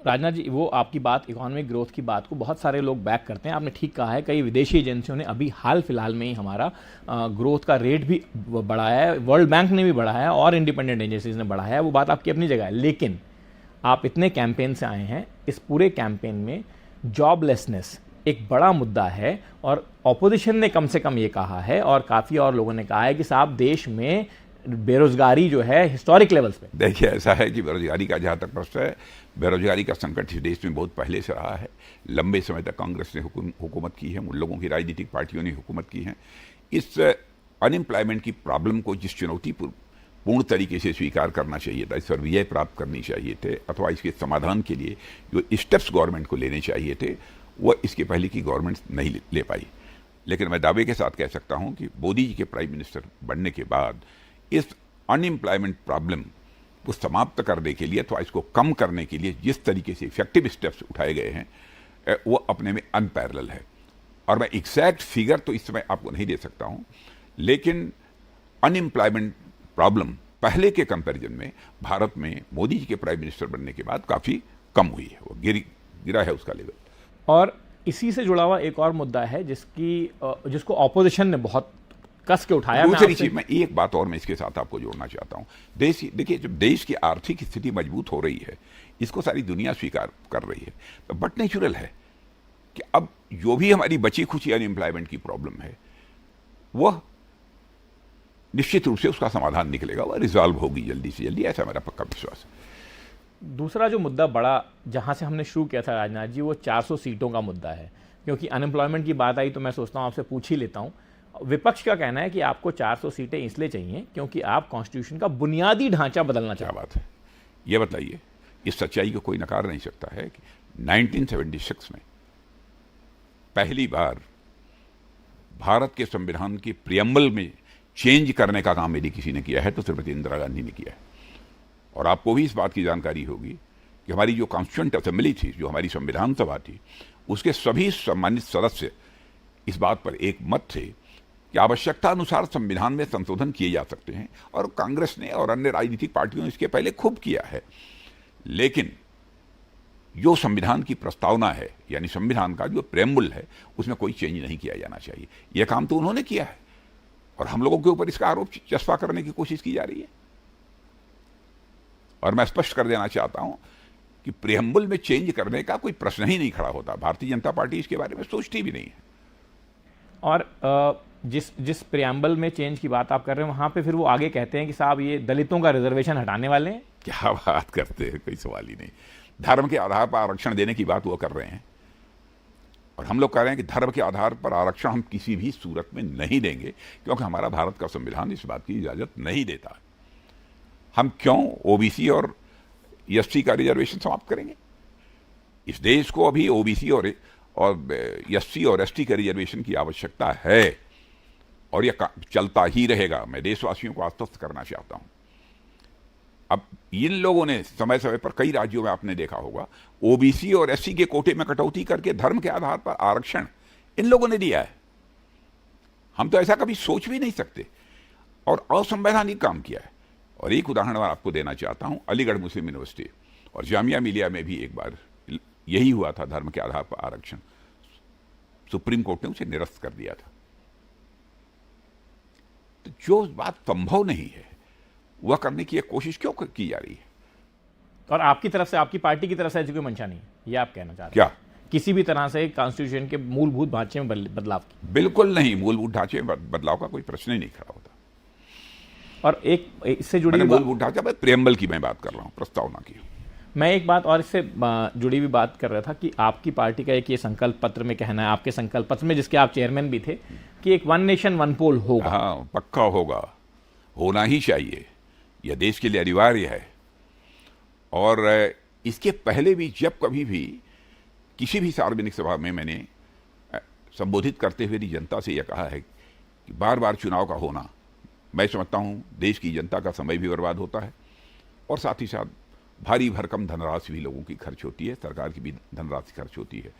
राजनाथ जी, वो आपकी बात, इकोनॉमिक ग्रोथ की बात को बहुत सारे लोग बैक करते हैं। आपने ठीक कहा है, कई विदेशी एजेंसियों ने अभी हाल फिलहाल में ही हमारा ग्रोथ का रेट भी बढ़ाया है, वर्ल्ड बैंक ने भी बढ़ाया है और इंडिपेंडेंट एजेंसीज ने बढ़ाया है। वो बात आपकी अपनी जगह है, लेकिन आप इतने कैंपेन से आए हैं, इस पूरे कैंपेन में जॉबलेसनेस एक बड़ा मुद्दा है और ऑपोजिशन ने कम से कम ये कहा है और काफ़ी और लोगों ने कहा है कि साहब देश में बेरोजगारी जो है हिस्टोरिक लेवल्स पे। देखिए, ऐसा है कि बेरोजगारी का जहाँ तक प्रश्न है, बेरोजगारी का संकट इस देश में बहुत पहले से रहा है। लंबे समय तक कांग्रेस ने हुकूमत की है, उन लोगों की राजनीतिक पार्टियों ने हुकूमत की है। इस अनएम्प्लॉयमेंट की प्रॉब्लम को जिस चुनौती पूर्ण तरीके से स्वीकार करना चाहिए था, इस पर विजय प्राप्त करनी चाहिए थे, अथवा इसके समाधान के लिए जो स्टेप्स गवर्नमेंट को लेने चाहिए थे, वह इसके पहले की गवर्नमेंट नहीं ले पाई। लेकिन मैं दावे के साथ कह सकता हूं कि मोदी जी के प्राइम मिनिस्टर बनने के बाद इस अनएम्प्लॉयमेंट प्रॉब्लम को समाप्त करने के लिए, अथवा इसको कम करने के लिए जिस तरीके से इफेक्टिव स्टेप्स उठाए गए हैं, वो अपने में अनपैरेलल है। और मैं एग्जैक्ट फिगर तो इस समय आपको नहीं दे सकता हूं, लेकिन अनएम्प्लॉयमेंट प्रॉब्लम पहले के कंपैरिजन में भारत में मोदी जी के प्राइम मिनिस्टर बनने के बाद काफ़ी कम हुई है, वो गिरा है उसका लेवल। और इसी से जुड़ा हुआ एक और मुद्दा है जिसको ऑपोजिशन ने बहुत कस के उठाया। दूसरी चीज, मैं एक बात और मैं इसके साथ आपको जोड़ना चाहता हूं। देखिए, जब देश की आर्थिक स्थिति मजबूत हो रही है, इसको सारी दुनिया स्वीकार कर रही है, तो बट नेचुरल है कि अब जो भी हमारी बची खुची अनएम्प्लॉयमेंट की प्रॉब्लम है, वह निश्चित रूप से उसका समाधान निकलेगा, वह रिजॉल्व होगी जल्दी से जल्दी, ऐसा मेरा पक्का विश्वास है। दूसरा जो मुद्दा बड़ा जहां से हमने शुरू किया था राजनाथ जी, वो 400 सीटों का मुद्दा है। क्योंकि अनएम्प्लॉयमेंट की बात आई तो मैं सोचता हूं आपसे पूछ ही लेता हूं। विपक्ष का कहना है कि आपको 400 सीटें इसलिए चाहिए क्योंकि आप कॉन्स्टिट्यूशन का बुनियादी ढांचा बदलना चाहते हैं। क्या बात है, ये बताइए। इस सच्चाई को कोई नकार नहीं सकता है कि 1976 में पहली बार भारत के संविधान के प्रियम्बल में चेंज करने का काम यदि किसी ने किया है तो श्रीमती इंदिरा गांधी ने किया है। और आपको भी इस बात की जानकारी होगी कि हमारी जो कॉन्स्टिट्यूंट असेंबली थी, जो हमारी संविधान सभा थी, उसके सभी सम्मानित सदस्य इस बात पर एक मत थे कि आवश्यकता अनुसार संविधान में संशोधन किए जा सकते हैं, और कांग्रेस ने और अन्य राजनीतिक पार्टियों ने इसके पहले खूब किया है। लेकिन जो संविधान की प्रस्तावना है, यानी संविधान का जो प्रेम्बल है, उसमें कोई चेंज नहीं किया जाना चाहिए। यह काम तो उन्होंने किया है और हम लोगों के ऊपर इसका आरोप चस्पा करने की कोशिश की जा रही है। और मैं स्पष्ट कर देना चाहता हूं कि प्रियम्बल में चेंज करने का कोई प्रश्न ही नहीं खड़ा होता। भारतीय जनता पार्टी इसके बारे में सोचती भी नहीं है। और जिस प्रियम्बल में चेंज की बात आप कर रहे हैं, वहां पे फिर वो आगे कहते हैं कि साहब ये दलितों का रिजर्वेशन हटाने वाले हैं। क्या बात करते हैं, कोई सवाल ही नहीं। धर्म के आधार पर आरक्षण देने की बात वो कर रहे हैं, और हम लोग कह रहे हैं कि धर्म के आधार पर आरक्षण हम किसी भी सूरत में नहीं देंगे, क्योंकि हमारा भारत का संविधान इस बात की इजाजत नहीं देता। हम क्यों ओबीसी और एसटी का रिजर्वेशन समाप्त करेंगे? इस देश को अभी ओबीसी और एससी और एसटी का रिजर्वेशन की आवश्यकता है, और यह चलता ही रहेगा। मैं देशवासियों को आश्वस्त करना चाहता हूं। अब इन लोगों ने समय समय पर कई राज्यों में आपने देखा होगा, ओबीसी और एससी के कोटे में कटौती करके धर्म के आधार पर आरक्षण इन लोगों ने दिया है। हम तो ऐसा कभी सोच भी नहीं सकते, और असंवैधानिक काम किया है। और एक उदाहरण मैं आपको देना चाहता हूं, अलीगढ़ मुस्लिम यूनिवर्सिटी और जामिया मिलिया में भी एक बार यही हुआ था, धर्म के आधार पर आरक्षण। सुप्रीम कोर्ट ने उसे निरस्त कर दिया था। तो जो बात संभव नहीं है वह करने की एक कोशिश क्यों की जा रही है? और आपकी तरफ से, आपकी पार्टी की तरफ से ऐसी कोई मंशा नहीं है, ये आप कहना चाह रहे हैं? क्या किसी भी तरह से कॉन्स्टिट्यूशन के मूलभूत ढांचे में बदलाव की? बिल्कुल नहीं, मूलभूत ढांचे में बदलाव का कोई प्रश्न ही नहीं खड़ा होता। और एक इससे जुड़ी मूलभूत ढांचा, मैं प्रेम्बल की मैं बात कर रहा हूं, प्रस्तावना की। मैं एक बात और इससे जुड़ी हुई बात कर रहा था कि आपकी पार्टी का एक ये संकल्प पत्र में कहना है, आपके संकल्प पत्र में जिसके आप चेयरमैन भी थे, कि एक वन नेशन वन पोल होगा। हाँ, पक्का होगा, होना ही चाहिए, यह देश के लिए अनिवार्य है। और इसके पहले भी जब कभी भी किसी भी सार्वजनिक सभा में मैंने संबोधित करते हुए जनता से यह कहा है कि बार बार चुनाव का होना, मैं समझता हूँ देश की जनता का समय भी बर्बाद होता है, और साथ ही साथ भारी भरकम धनराशि भी लोगों की खर्च होती है, सरकार की भी धनराशि खर्च होती है।